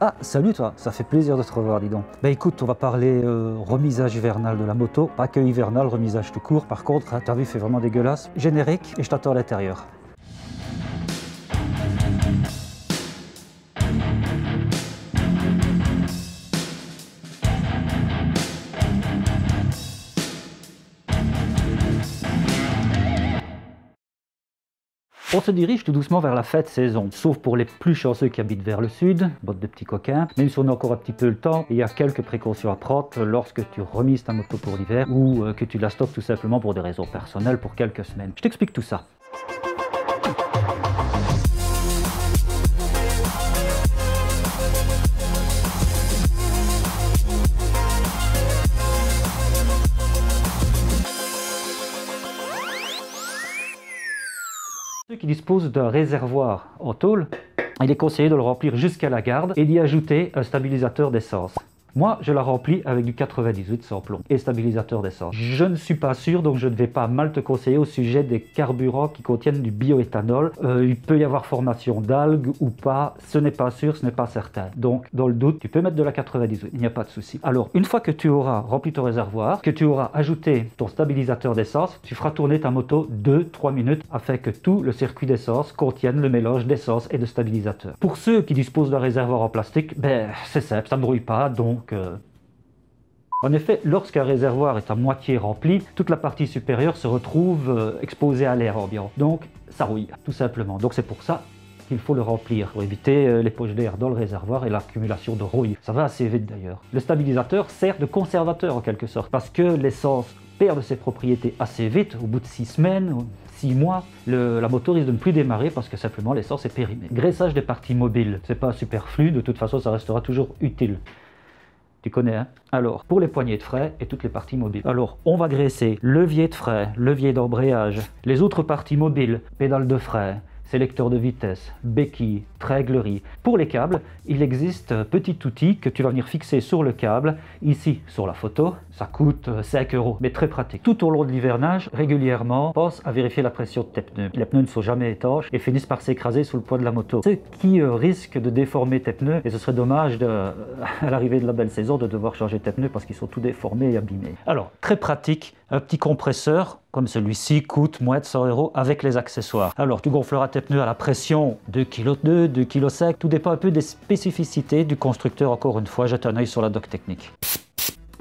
Ah, salut toi, ça fait plaisir de te revoir, dis donc. Bah écoute, on va parler remisage hivernal de la moto. Pas que hivernal, remisage tout court. Par contre, hein, t'as vu, il fait vraiment dégueulasse. Générique, et je t'attends à l'intérieur. On se dirige tout doucement vers la fête saison, sauf pour les plus chanceux qui habitent vers le sud, botte de petits coquins. Même si on a encore un petit peu le temps, il y a quelques précautions à prendre lorsque tu remises ta moto pour l'hiver ou que tu la stockes tout simplement pour des raisons personnelles pour quelques semaines. Je t'explique tout ça. Ceux qui disposent d'un réservoir en tôle, il est conseillé de le remplir jusqu'à la garde et d'y ajouter un stabilisateur d'essence. Moi, je la remplis avec du 98 sans plomb et stabilisateur d'essence. Je ne suis pas sûr, donc je ne vais pas mal te conseiller au sujet des carburants qui contiennent du bioéthanol. Il peut y avoir formation d'algues ou pas, ce n'est pas sûr, ce n'est pas certain. Donc, dans le doute, tu peux mettre de la 98, il n'y a pas de souci. Alors, une fois que tu auras rempli ton réservoir, que tu auras ajouté ton stabilisateur d'essence, tu feras tourner ta moto 2-3 minutes afin que tout le circuit d'essence contienne le mélange d'essence et de stabilisateur. Pour ceux qui disposent d'un réservoir en plastique, ben, c'est simple, ça ne brouille pas, donc en effet, lorsqu'un réservoir est à moitié rempli, toute la partie supérieure se retrouve exposée à l'air ambiant. Donc ça rouille, tout simplement. Donc c'est pour ça qu'il faut le remplir, pour éviter les poches d'air dans le réservoir et l'accumulation de rouille. Ça va assez vite d'ailleurs. Le stabilisateur sert de conservateur en quelque sorte, parce que l'essence perd de ses propriétés assez vite, au bout de 6 semaines, 6 mois, la moto risque de ne plus démarrer parce que simplement l'essence est périmée. Graissage des parties mobiles, c'est pas superflu, de toute façon ça restera toujours utile. Tu connais, hein? Alors, pour les poignées de frein et toutes les parties mobiles. Alors, on va graisser levier de frein, levier d'embrayage, les autres parties mobiles, pédale de frein, sélecteur de vitesse, béquille, trégulerie. Pour les câbles, il existe un petit outil que tu vas venir fixer sur le câble, ici sur la photo. Ça coûte 5 €, mais très pratique. Tout au long de l'hivernage, régulièrement, pense à vérifier la pression de tes pneus. Les pneus ne sont jamais étanches et finissent par s'écraser sous le poids de la moto. Ce qui risque de déformer tes pneus, et ce serait dommage à l'arrivée de la belle saison de devoir changer tes pneus parce qu'ils sont tout déformés et abîmés. Alors, très pratique, un petit compresseur comme celui-ci coûte moins de 100 € avec les accessoires. Alors, tu gonfleras tes pneus à la pression 2,2 kg, 2,5 kg, tout dépend un peu des spécificités du constructeur. Encore une fois, jette un œil sur la doc technique.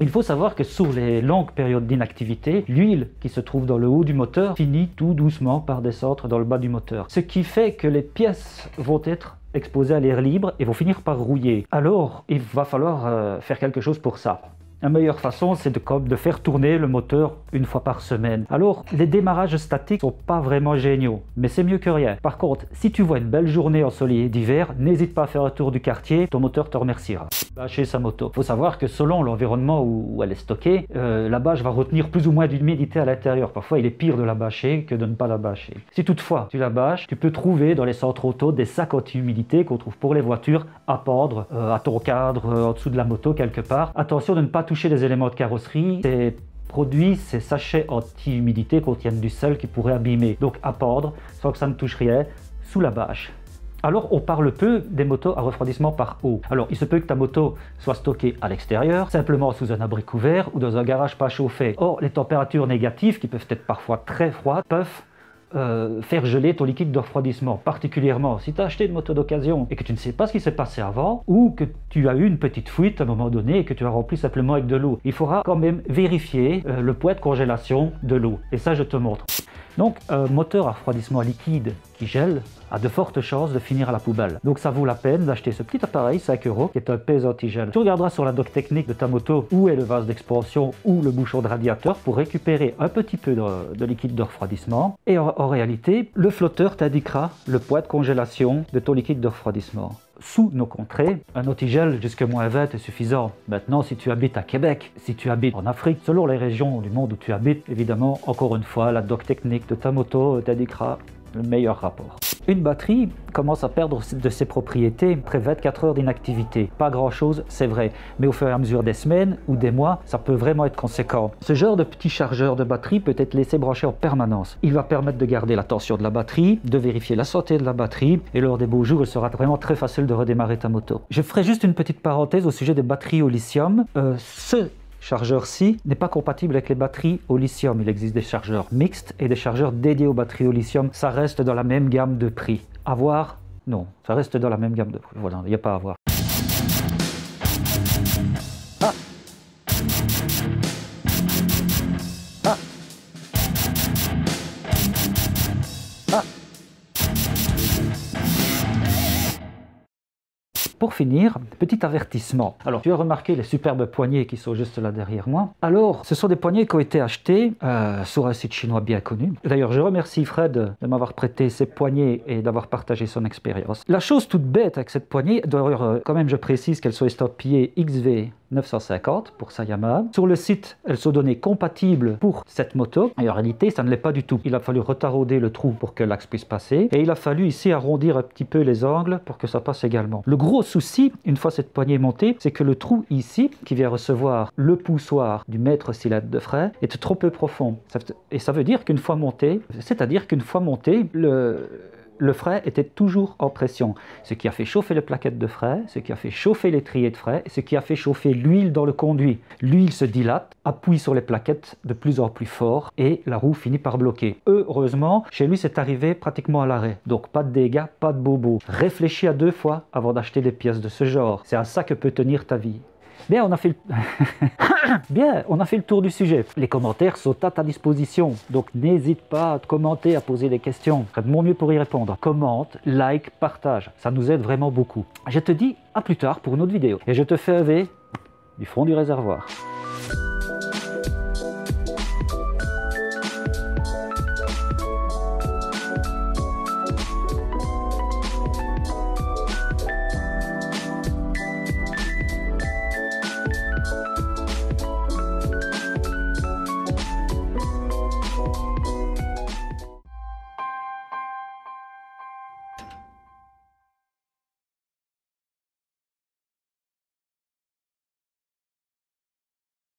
Il faut savoir que sur les longues périodes d'inactivité, l'huile qui se trouve dans le haut du moteur finit tout doucement par descendre dans le bas du moteur. Ce qui fait que les pièces vont être exposées à l'air libre et vont finir par rouiller. Alors, il va falloir faire quelque chose pour ça. La meilleure façon, c'est de faire tourner le moteur une fois par semaine. Alors, les démarrages statiques sont pas vraiment géniaux, mais c'est mieux que rien. Par contre, si tu vois une belle journée ensoleillée d'hiver, n'hésite pas à faire un tour du quartier, ton moteur te remerciera. Bâcher sa moto. Il faut savoir que selon l'environnement où elle est stockée, la bâche va retenir plus ou moins d'humidité à l'intérieur. Parfois, il est pire de la bâcher que de ne pas la bâcher. Si toutefois tu la bâches, tu peux trouver dans les centres auto des sacs anti-humidité qu'on trouve pour les voitures à pendre à ton cadre, en dessous de la moto quelque part. Attention de ne pas toucher les éléments de carrosserie. Ces produits, ces sachets anti-humidité contiennent du sel qui pourrait abîmer. Donc à pendre, sans que ça ne touche rien, sous la bâche. Alors on parle peu des motos à refroidissement par eau. Alors il se peut que ta moto soit stockée à l'extérieur, simplement sous un abri couvert ou dans un garage pas chauffé. Or les températures négatives, qui peuvent être parfois très froides, peuvent faire geler ton liquide de refroidissement, particulièrement si tu as acheté une moto d'occasion et que tu ne sais pas ce qui s'est passé avant, ou que tu as eu une petite fuite à un moment donné et que tu as rempli simplement avec de l'eau. Il faudra quand même vérifier le point de congélation de l'eau, et ça je te montre. Donc un moteur à refroidissement liquide qui gèle a de fortes chances de finir à la poubelle. Donc ça vaut la peine d'acheter ce petit appareil, 5 €, qui est un pèse anti-gel. Tu regarderas sur la doc technique de ta moto où est le vase d'expansion ou le bouchon de radiateur pour récupérer un petit peu de liquide de refroidissement. Et en réalité, le flotteur t'indiquera le point de congélation de ton liquide de refroidissement. Sous nos contrées, un antigel jusqu'à -20 est suffisant. Maintenant, si tu habites à Québec, si tu habites en Afrique, selon les régions du monde où tu habites, évidemment, encore une fois, la doc technique de ta moto t'indiquera le meilleur rapport. Une batterie commence à perdre de ses propriétés après 24 heures d'inactivité. Pas grand chose, c'est vrai, mais au fur et à mesure des semaines ou des mois, ça peut vraiment être conséquent. Ce genre de petit chargeur de batterie peut être laissé brancher en permanence. Il va permettre de garder la tension de la batterie, de vérifier la santé de la batterie, et lors des beaux jours, il sera vraiment très facile de redémarrer ta moto. Je ferai juste une petite parenthèse au sujet des batteries au lithium. Ce chargeur-ci n'est pas compatible avec les batteries au lithium. Il existe des chargeurs mixtes et des chargeurs dédiés aux batteries au lithium. Ça reste dans la même gamme de prix. À voir? Non, ça reste dans la même gamme de prix. Voilà, il n'y a pas à voir. Ah! Ah! Ah! Pour finir, petit avertissement. Alors, tu as remarqué les superbes poignées qui sont juste là derrière moi. Alors, ce sont des poignées qui ont été achetées sur un site chinois bien connu. D'ailleurs, je remercie Fred de m'avoir prêté ces poignées et d'avoir partagé son expérience. La chose toute bête avec cette poignée, d'ailleurs, quand même, je précise qu'elles sont estampillées XV 950 pour sa Yamaha. Sur le site, elles sont données compatibles pour cette moto. Et en réalité, ça ne l'est pas du tout. Il a fallu retarauder le trou pour que l'axe puisse passer. Et il a fallu ici arrondir un petit peu les angles pour que ça passe également. Le gros souci, une fois cette poignée montée, c'est que le trou ici, qui vient recevoir le poussoir du maître cylindre de frein, est trop peu profond. Et ça veut dire qu'une fois monté, le frein était toujours en pression, ce qui a fait chauffer les plaquettes de frein, ce qui a fait chauffer l'étrier de frein, ce qui a fait chauffer l'huile dans le conduit. L'huile se dilate, appuie sur les plaquettes de plus en plus fort et la roue finit par bloquer. Heureusement, chez lui, c'est arrivé pratiquement à l'arrêt. Donc pas de dégâts, pas de bobos. Réfléchis à 2 fois avant d'acheter des pièces de ce genre. C'est à ça que peut tenir ta vie. Bien, on a fait le tour du sujet. Les commentaires sont à ta disposition. Donc, n'hésite pas à te commenter, à poser des questions. Je ferai de mon mieux pour y répondre. Commente, like, partage. Ça nous aide vraiment beaucoup. Je te dis à plus tard pour une autre vidéo. Et je te fais rêver du fond du réservoir.